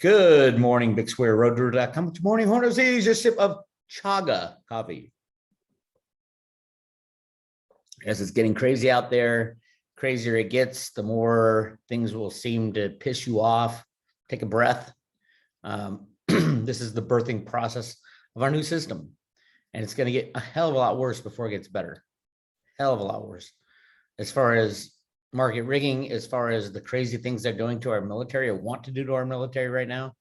Good morning, Bix Weir, roadrunner.com. Good morning, Horners. Just a sip of chaga coffee. As it's getting crazy out there, crazier it gets, the more things will seem to piss you off. Take a breath. This is the birthing process of our new system, and it's going to get a hell of a lot worse before it gets better. Hell of a lot worse. As far as market rigging, as far as the crazy things they're doing to our military or want to do to our military right now.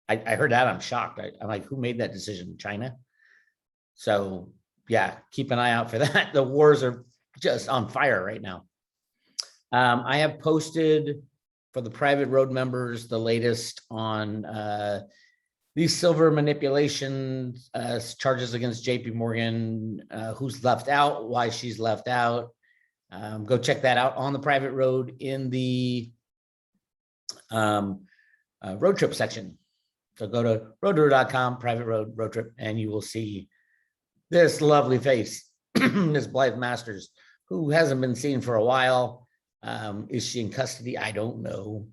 I heard that. I'm shocked. I'm like, who made that decision? China? So yeah, keep an eye out for that. The wars are just on fire right now. I have posted for the private road members the latest on these silver manipulation charges against JP Morgan, who's left out, why she's left out. Go check that out on the private road in the road trip section. So go to roadrunner.com, private road trip, and you will see this lovely face, Ms. Blythe Masters, who hasn't been seen for a while. Is she in custody? I don't know.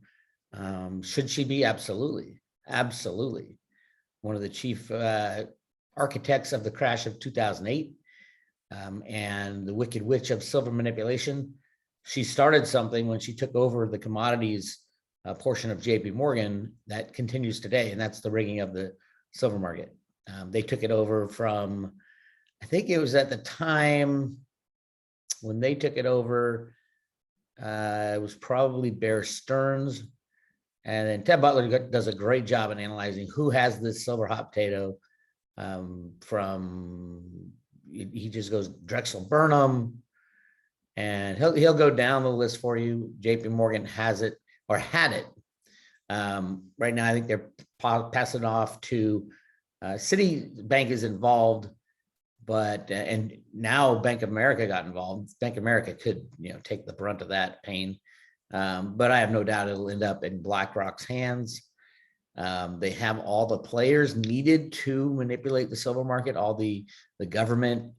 Should she be? Absolutely. Absolutely. One of the chief architects of the crash of 2008. And the wicked witch of silver manipulation. She started something when she took over the commodities portion of JP Morgan that continues today, and that's the rigging of the silver market. They took it over from, I think it was at the time when they took it over, it was probably Bear Stearns. And then Ted Butler does a great job in analyzing who has this silver hot potato from. He just goes Drexel Burnham, and he'll go down the list for you. JP Morgan has it or had it. Right now, I think they're passing off to Citibank is involved, but and now Bank of America got involved. Bank of America could take the brunt of that pain, but I have no doubt it'll end up in BlackRock's hands. They have all the players needed to manipulate the silver market, all the government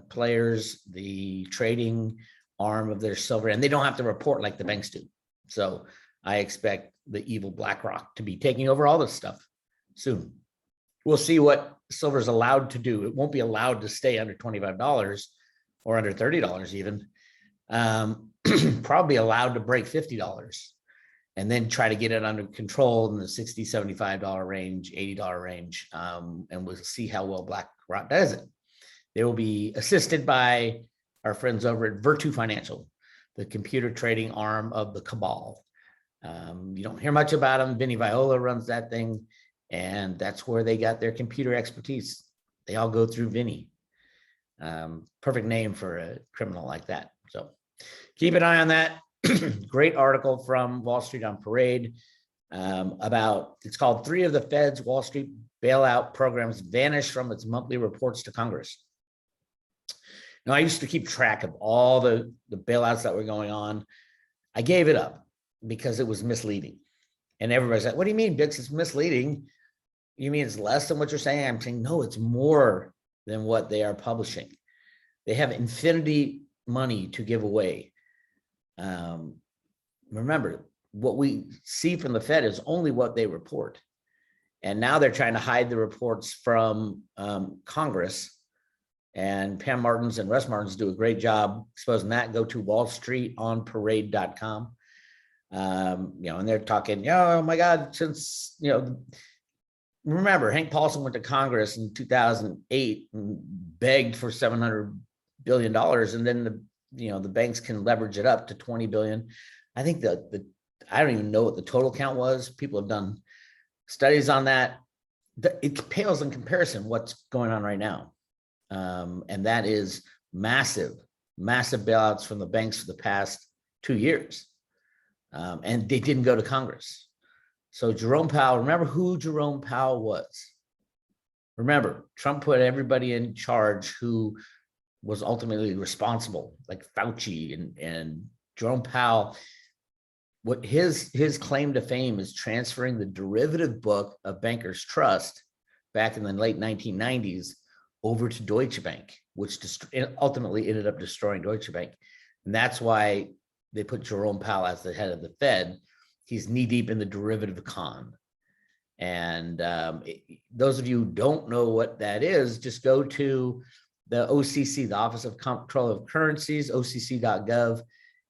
players, the trading arm of their silver, and they don't have to report like the banks do. So I expect the evil BlackRock to be taking over all this stuff soon. We'll see what silver is allowed to do. It won't be allowed to stay under $25 or under $30 even. Probably allowed to break $50. And then try to get it under control in the $60, $75 range, $80 range, and we'll see how well BlackRock does it. They will be assisted by our friends over at Virtu Financial, the computer trading arm of the cabal. You don't hear much about them. Vinny Viola runs that thing, and that's where they got their computer expertise. They all go through Vinny. Perfect name for a criminal like that. So keep an eye on that. Great article from Wall Street on Parade about, it's called 3 of the Fed's Wall Street bailout programs vanish from its monthly reports to Congress. Now, I used to keep track of all the bailouts that were going on. I gave it up because it was misleading. And everybody's like, what do you mean, Bix? It's misleading. You mean it's less than what you're saying? I'm saying, no, it's more than what they are publishing. They have infinity money to give away. Remember, what we see from the Fed is only what they report. And now they're trying to hide the reports from Congress. And Pam Martins and Russ Martins do a great job exposing that. Go to wallstreetonparade.com. And they're talking, oh my God, since, remember, Hank Paulson went to Congress in 2008 and begged for $700 billion. And then the banks can leverage it up to 20 billion. I think I don't even know what the total count was. People have done studies on that. It pales in comparison what's going on right now. And that is massive bailouts from the banks for the past 2 years. And they didn't go to Congress. So Jerome Powell, remember who Jerome Powell was. Remember, Trump put everybody in charge who was ultimately responsible, like Fauci and Jerome Powell. What his claim to fame is transferring the derivative book of Bankers Trust back in the late 1990s over to Deutsche Bank, which ultimately ended up destroying Deutsche Bank. And that's why they put Jerome Powell as the head of the Fed. He's knee deep in the derivative con. And those of you who don't know what that is, just go to the OCC, the Office of Control of Currencies, occ.gov,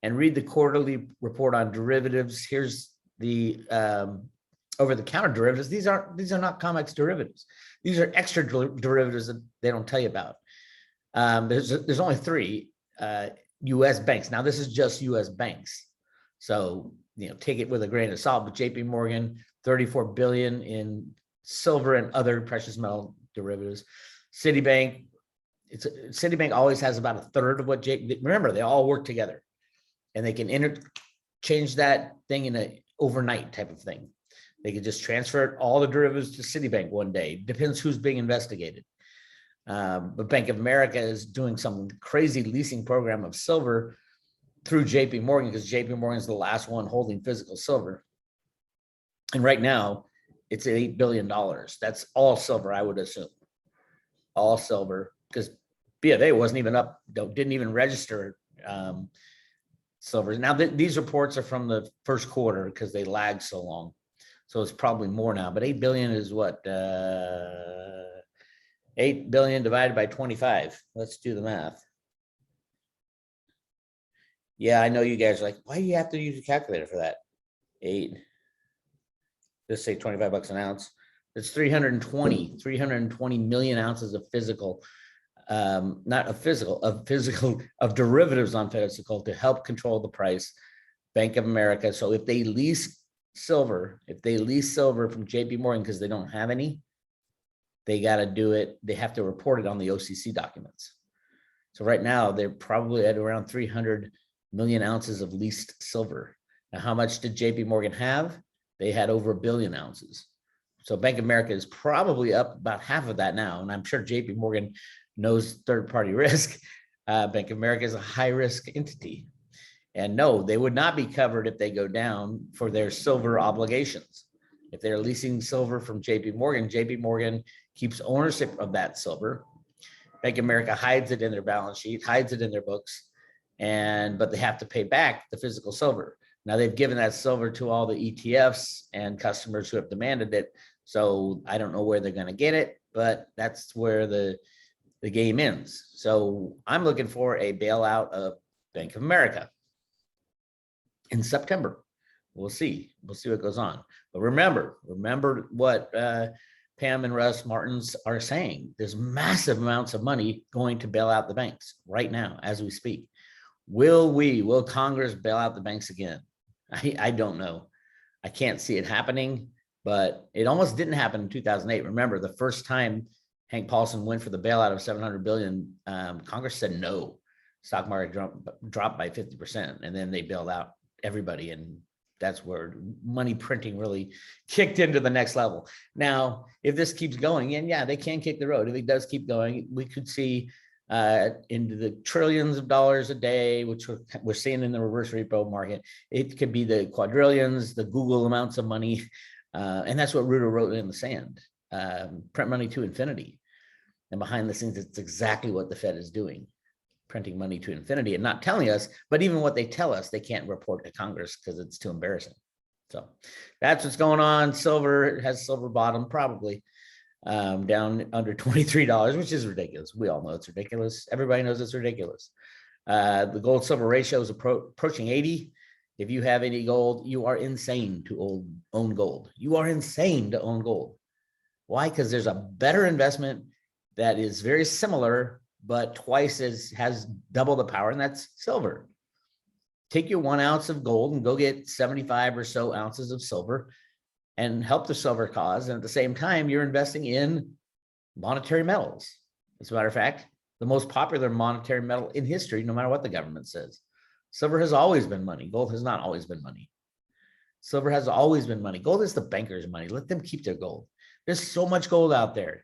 and read the quarterly report on derivatives. Here's the over-the-counter derivatives. These are not COMEX derivatives. These are extra derivatives that they don't tell you about. There's only 3 U.S. banks. Now, this is just U.S. banks. So, take it with a grain of salt, but JP Morgan, 34 billion in silver and other precious metal derivatives. Citibank always has about a third of what remember, they all work together and they can interchange that thing in an overnight type of thing. They could just transfer all the derivatives to Citibank one day. Depends who's being investigated. But Bank of America is doing some crazy leasing program of silver through JP Morgan, because JP Morgan is the last one holding physical silver. And right now it's at $8 billion. That's all silver, I would assume. All silver, because BofA wasn't even up, didn't even register silver. Now, these reports are from the first quarter because they lagged so long. So it's probably more now, but 8 billion is what? 8 billion divided by 25. Let's do the math. Yeah, I know you guys are like, why do you have to use a calculator for that? 8. Let's say 25 bucks an ounce. It's 320 million ounces of physical, of derivatives on physical to help control the price. Bank of America. So if they lease silver, from JP Morgan because they don't have any, they got to do it. They have to report it on the OCC documents. So right now they're probably at around 300 million ounces of leased silver. Now, how much did JP Morgan have? They had over 1 billion ounces. So Bank of America is probably up about half of that now. And I'm sure JP Morgan knows third-party risk. Bank of America is a high-risk entity. And no, they would not be covered if they go down for their silver obligations. If they're leasing silver from JP Morgan keeps ownership of that silver. Bank of America hides it in their balance sheet, hides it in their books, but they have to pay back the physical silver. Now, they've given that silver to all the ETFs and customers who have demanded it. So I don't know where they're going to get it, but that's where the game ends. So I'm looking for a bailout of Bank of America in September. We'll see what goes on. But remember what Pam and Russ Martins are saying. There's massive amounts of money going to bail out the banks right now as we speak. Will Congress bail out the banks again? I don't know. I can't see it happening, but it almost didn't happen in 2008. Remember, the first time Hank Paulson went for the bailout of 700 billion, Congress said no. Stock market dropped by 50%, and then they bailed out everybody, and that's where money printing really kicked into the next level. Now, if this keeps going, and yeah, they can kick the road. If it does keep going, we could see into the trillions of dollars a day, which we're seeing in the reverse repo market. It could be the quadrillions, the Google amounts of money. And that's what Ruder wrote in the sand, print money to infinity. And behind the scenes, it's exactly what the Fed is doing, printing money to infinity and not telling us, but even what they tell us, they can't report to Congress because it's too embarrassing. So that's what's going on. Silver has silver bottom, probably down under $23, which is ridiculous. We all know it's ridiculous. Everybody knows it's ridiculous. The gold silver ratio is approaching 80. If you have any gold, you are insane to own gold. You are insane to own gold. Why? Because there's a better investment that is very similar, but has double the power, and that's silver. Take your 1 ounce of gold and go get 75 or so ounces of silver and help the silver cause. And at the same time, you're investing in monetary metals. As a matter of fact, the most popular monetary metal in history, no matter what the government says. Silver has always been money. Gold has not always been money. Silver has always been money. Gold is the banker's money. Let them keep their gold. There's so much gold out there.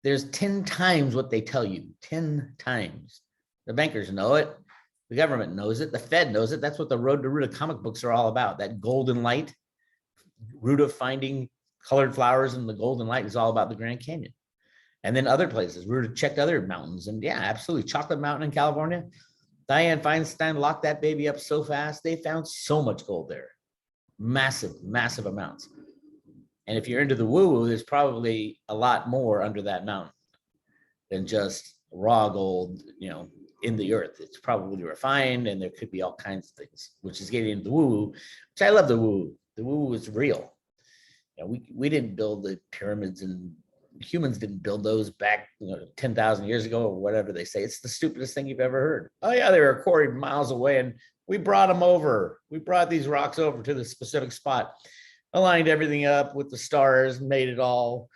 There's 10 times what they tell you, 10 times. The bankers know it. The government knows it. The Fed knows it. That's what the Road to Ruta comic books are all about. That golden light. Ruta finding colored flowers in the golden light is all about the Grand Canyon. And then other places. Ruta checked other mountains. And yeah, absolutely. Chocolate Mountain in California. Dianne Feinstein locked that baby up so fast. They found so much gold there. Massive, massive amounts. And if you're into the woo-woo, there's probably a lot more under that mountain than just raw gold, in the earth. It's probably refined, and there could be all kinds of things, which is getting into the woo-woo, which I love the woo-woo. The woo-woo is real. We didn't build the pyramids, and humans didn't build those back 10,000 years ago or whatever they say. It's the stupidest thing you've ever heard. Oh yeah, they were quarried miles away, and we brought them over. We brought these rocks over to the specific spot, aligned everything up with the stars, made it all.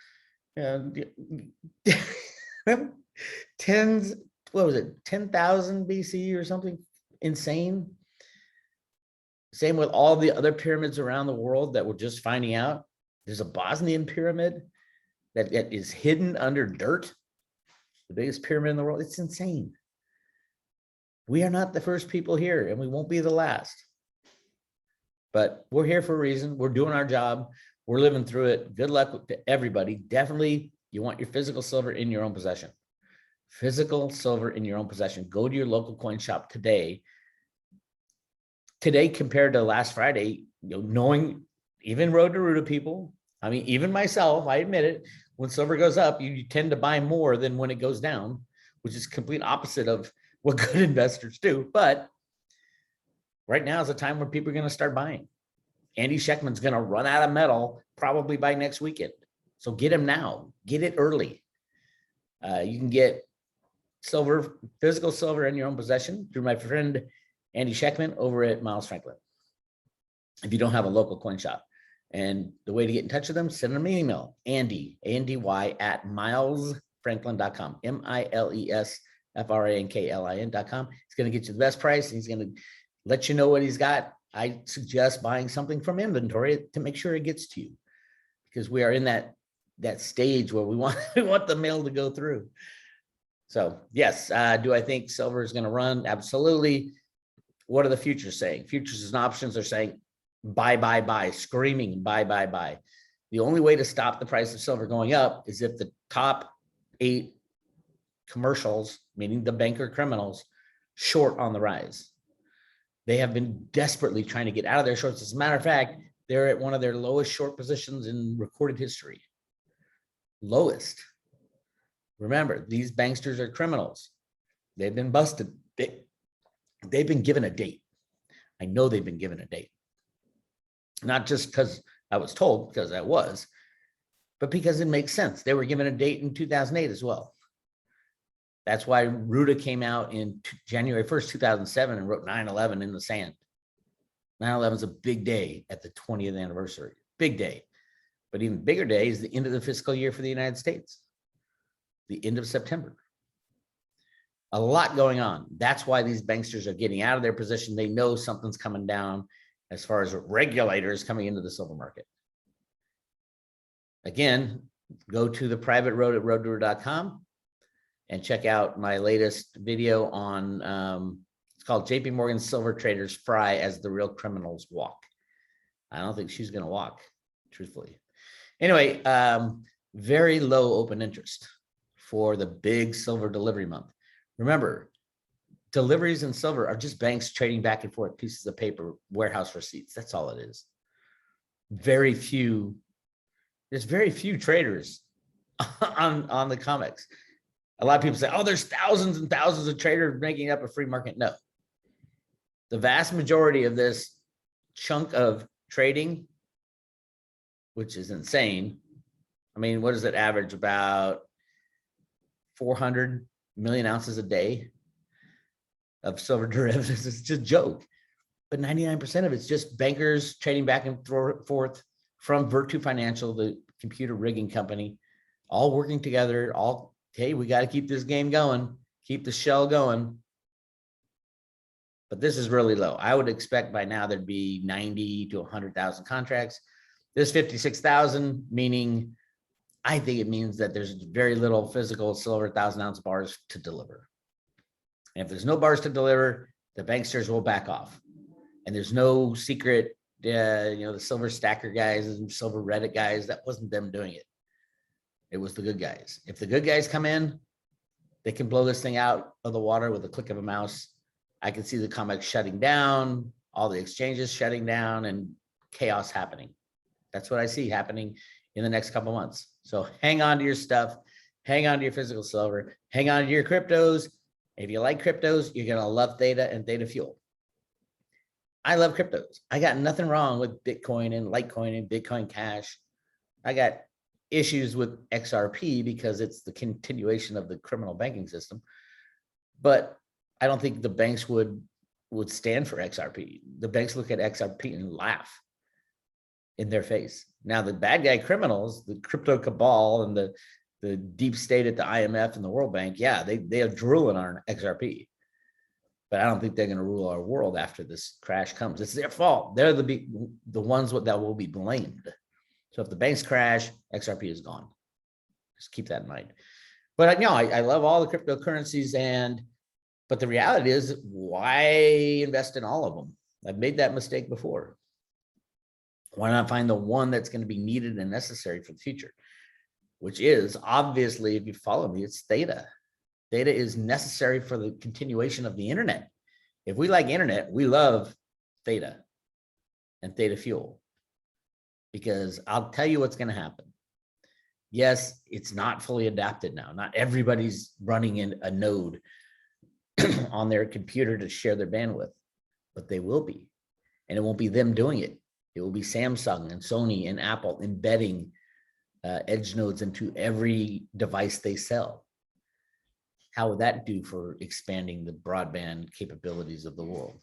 Tens, what was it, 10,000 BC or something? Insane. Same with all the other pyramids around the world that we're just finding out. There's a Bosnian pyramid that is hidden under dirt, the biggest pyramid in the world. It's insane. We are not the first people here, and we won't be the last. But we're here for a reason. We're doing our job. We're living through it. Good luck to everybody. Definitely, you want your physical silver in your own possession. Physical silver in your own possession. Go to your local coin shop today. Today, compared to last Friday, knowing even Road to Ruta people, I mean, even myself, I admit it, when silver goes up, you tend to buy more than when it goes down, which is complete opposite of what good investors do. But right now is a time where people are going to start buying. Andy Schechtman's going to run out of metal probably by next weekend. So get him now. Get it early. You can get silver, physical silver in your own possession through my friend Andy Schechtman over at Miles Franklin. If you don't have a local coin shop. And the way to get in touch with them, send them an email, Andy, A-N-D-Y, at milesfranklin.com, milesfranklin.com. He's going to get you the best price, and he's going to let you know what he's got. I suggest buying something from inventory to make sure it gets to you, because we are in that stage where we want the mail to go through. So yes, do I think silver is going to run? Absolutely. What are the futures saying? Futures and options are saying buy, screaming buy. The only way to stop the price of silver going up is if the top 8 commercials, meaning the banker criminals, short on the rise. They have been desperately trying to get out of their shorts. As a matter of fact, they're at one of their lowest short positions in recorded history. Lowest. Remember, these banksters are criminals. They've been busted. They've been given a date. I know they've been given a date. Not just because I was told, because I was, but because it makes sense. They were given a date in 2008 as well. That's why Ruta came out in January 1st, 2007 and wrote 9/11 in the sand. 9/11 is a big day at the 20th anniversary. Big day. But even bigger day is the end of the fiscal year for the United States. The end of September. A lot going on. That's why these banksters are getting out of their position. They know something's coming down as far as regulators coming into the silver market. Again, go to the private road at roadtour.com and check out my latest video on, it's called JP Morgan Silver Traders Fry as the Real Criminals Walk. I don't think she's going to walk, truthfully. Anyway, very low open interest for the big silver delivery month. Remember, deliveries in silver are just banks trading back and forth pieces of paper, warehouse receipts. That's all it is. There's very few traders on the COMEX. A lot of people say, oh, there's thousands and thousands of traders making up a free market. No. The vast majority of this chunk of trading, which is insane. I mean, what does it average? About 400 million ounces a day of silver derivatives. It's just a joke. But 99% of it's just bankers trading back and forth from Virtu Financial, the computer rigging company, all working together, hey, we got to keep this game going, keep the shell going. But this is really low. I would expect by now there'd be 90 to 100,000 contracts. There's 56,000, meaning I think it means that there's very little physical silver 1,000-ounce bars to deliver. And if there's no bars to deliver, the banksters will back off. And there's no secret, the silver stacker guys and silver Reddit guys, that wasn't them doing it. It was the good guys. If the good guys come in, they can blow this thing out of the water with a click of a mouse. I can see the COMEX shutting down, all the exchanges shutting down, and chaos happening. That's what I see happening in the next couple months. So hang on to your stuff, hang on to your physical silver, hang on to your cryptos. If you like cryptos, you're going to love Theta and Theta Fuel. I love cryptos. I got nothing wrong with Bitcoin and Litecoin and Bitcoin Cash. I got issues with XRP because it's the continuation of the criminal banking system. But I don't think the banks would stand for XRP. The banks look at XRP and laugh in their face. Now, the bad guy criminals, the crypto cabal and the deep state at the IMF and the World Bank, yeah, they are drooling on XRP. But I don't think they're going to rule our world after this crash comes. It's their fault. They're the ones that will be blamed. So if the banks crash, XRP is gone. Just keep that in mind. But I love all the cryptocurrencies, but the reality is, why invest in all of them? I've made that mistake before. Why not find the one that's going to be needed and necessary for the future? Which is, obviously, if you follow me, it's Theta. Theta is necessary for the continuation of the internet. If we like internet, we love Theta and Theta Fuel, because I'll tell you what's going to happen. Yes, it's not fully adapted now. Not everybody's running in a node on their computer to share their bandwidth, but they will be. And it won't be them doing it. It will be Samsung and Sony and Apple embedding edge nodes into every device they sell. How would that do for expanding the broadband capabilities of the world?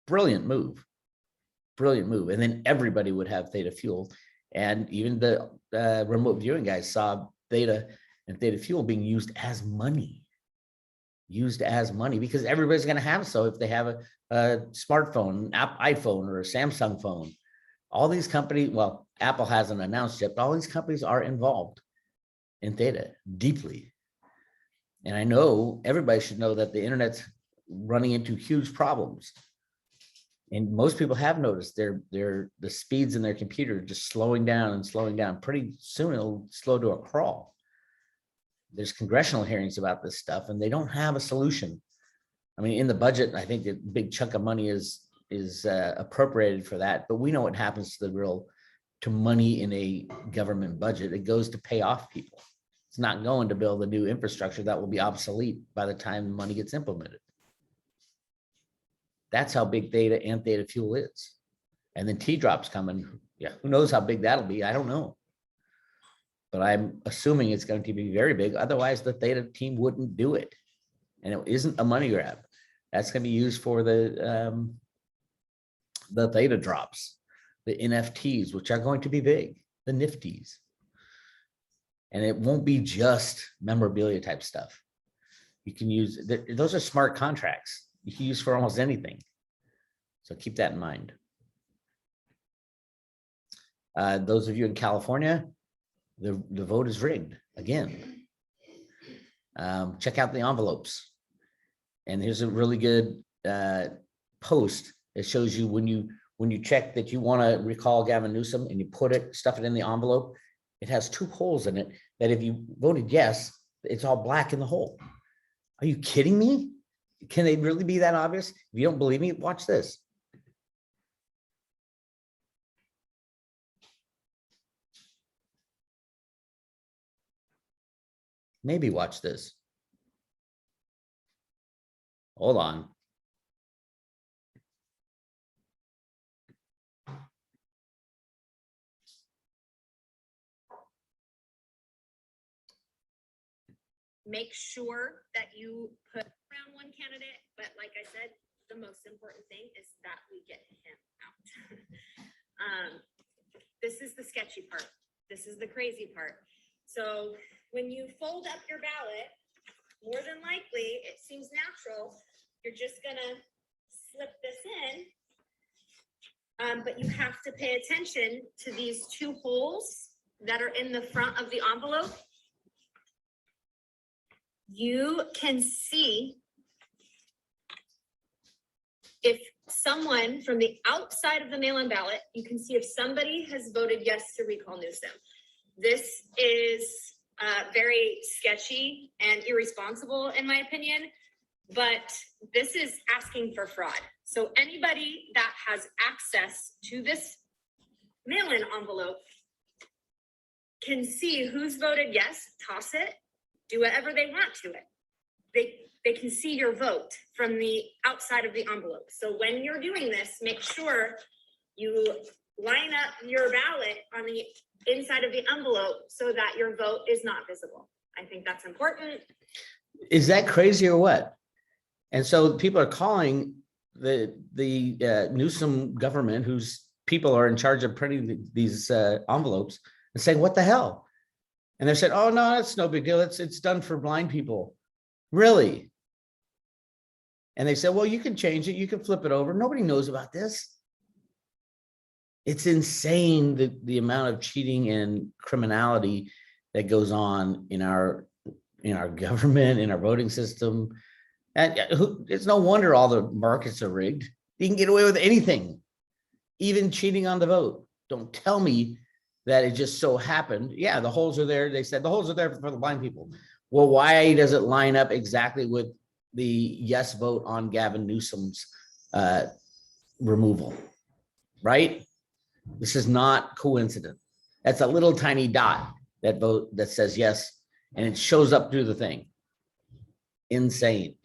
Brilliant move. Brilliant move. And then everybody would have Theta Fuel. And even the remote viewing guys saw Theta and Theta Fuel being used as money. Used as money, because everybody's going to have. So if they have a smartphone, an iPhone or a Samsung phone, all these companies, well, Apple hasn't announced yet, but all these companies are involved in Theta deeply. And I know everybody should know that the internet's running into huge problems. And most people have noticed the speeds in their computer just slowing down and slowing down. Pretty soon it'll slow to a crawl. There's congressional hearings about this stuff, and they don't have a solution. I mean, in the budget, I think a big chunk of money is appropriated for that, but we know what happens to money in a government budget. It goes to pay off people. It's not going to build a new infrastructure that will be obsolete by the time the money gets implemented. That's how big Theta and Theta Fuel is. And then T-Drop's coming. Yeah, who knows how big that'll be? I don't know. But I'm assuming it's going to be very big. Otherwise, the Theta team wouldn't do it. And it isn't a money grab. That's going to be used for the Theta drops, the NFTs, which are going to be big, the Nifties. And it won't be just memorabilia type stuff. You can use, those are smart contracts. You can use for almost anything. So keep that in mind. Those of you in California, the vote is rigged again. Check out the envelopes. And here's a really good post that shows you when you check that you want to recall Gavin Newsom and you stuff it in the envelope, it has 2 holes in it that if you voted yes, it's all black in the hole. Are you kidding me? Can they really be that obvious? If you don't believe me, watch this. Maybe watch this. Hold on. Make sure that you put around one candidate, but like I said, the most important thing is that we get him out. This is the sketchy part. This is the crazy part. So when you fold up your ballot, more than likely, it seems natural, you're just gonna slip this in, but you have to pay attention to these 2 holes that are in the front of the envelope. You can see if someone from the outside of the mail-in ballot, you can see if somebody has voted yes to recall Newsom. This is very sketchy and irresponsible in my opinion, but this is asking for fraud. So anybody that has access to this mail-in envelope can see who's voted yes, toss it, do whatever they want to it. They can see your vote from the outside of the envelope. So when you're doing this, make sure you line up your ballot on the inside of the envelope so that your vote is not visible. I think that's important. Is that crazy or what? And so people are calling the Newsom government, whose people are in charge of printing these envelopes, and saying, what the hell? And they said, oh, no, it's no big deal. It's done for blind people. Really? And they said, well, you can change it. You can flip it over. Nobody knows about this. It's insane, the amount of cheating and criminality that goes on in our government, in our voting system. And it's no wonder all the markets are rigged. You can get away with anything, even cheating on the vote. Don't tell me that it just so happened. Yeah, the holes are there. They said the holes are there for the blind people. Well, why does it line up exactly with the yes vote on Gavin Newsom's removal? Right? This is not coincident. That's a little tiny dot that vote that says yes, and it shows up through the thing. Insane.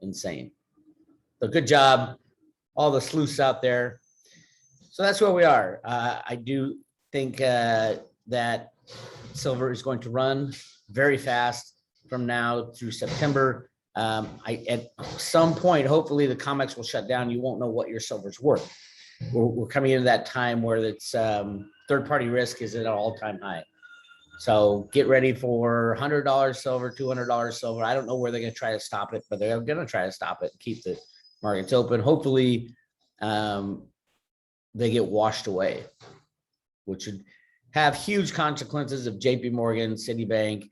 Insane. So good job, all the sleuths out there. So that's where we are. I do think that Silver is going to run very fast from now through September. At some point, hopefully the comics will shut down. You won't know what your silver's worth. We're coming into that time where it's third-party risk is at an all-time high. So get ready for $100 silver, $200 silver. I don't know where they're going to try to stop it, but they're going to try to stop it and keep the markets open. Hopefully they get washed away, which would have huge consequences if JP Morgan, Citibank,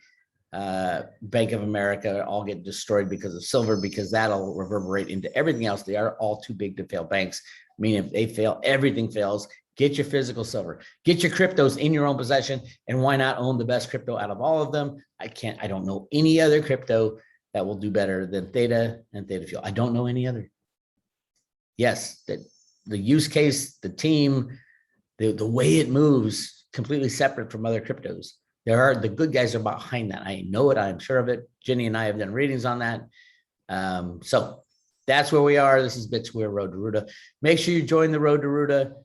Bank of America all get destroyed because of silver, because that'll reverberate into everything else. They are all too big to fail banks. I mean, if they fail, everything fails. Get your physical silver, get your cryptos in your own possession, and why not own the best crypto out of all of them? I don't know any other crypto that will do better than Theta and Theta Fuel. I don't know any other. Yes, the use case, the team, the way it moves, completely separate from other cryptos. The good guys are behind that. I know it. I'm sure of it. Jenny and I have done readings on that. So that's where we are. This is Bix Weir, Road to Ruta. Make sure you join the Road to Ruta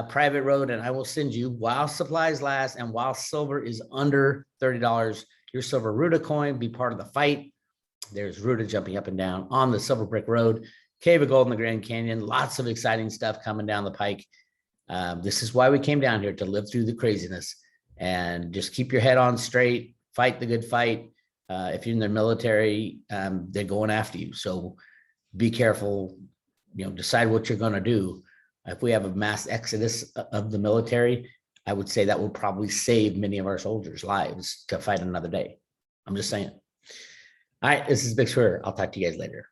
private road, and I will send you, while supplies last and while silver is under $30, your silver Ruta coin. Be part of the fight. There's Ruta jumping up and down on the Silver Brick Road, Cave of Gold in the Grand Canyon. Lots of exciting stuff coming down the pike. This is why we came down here, to live through the craziness, and just keep your head on straight, fight the good fight. If you're in the military, they're going after you. So be careful, decide what you're going to do. If we have a mass exodus of the military, I would say that will probably save many of our soldiers' lives to fight another day. I'm just saying. All right, this is Bix Weir. I'll talk to you guys later.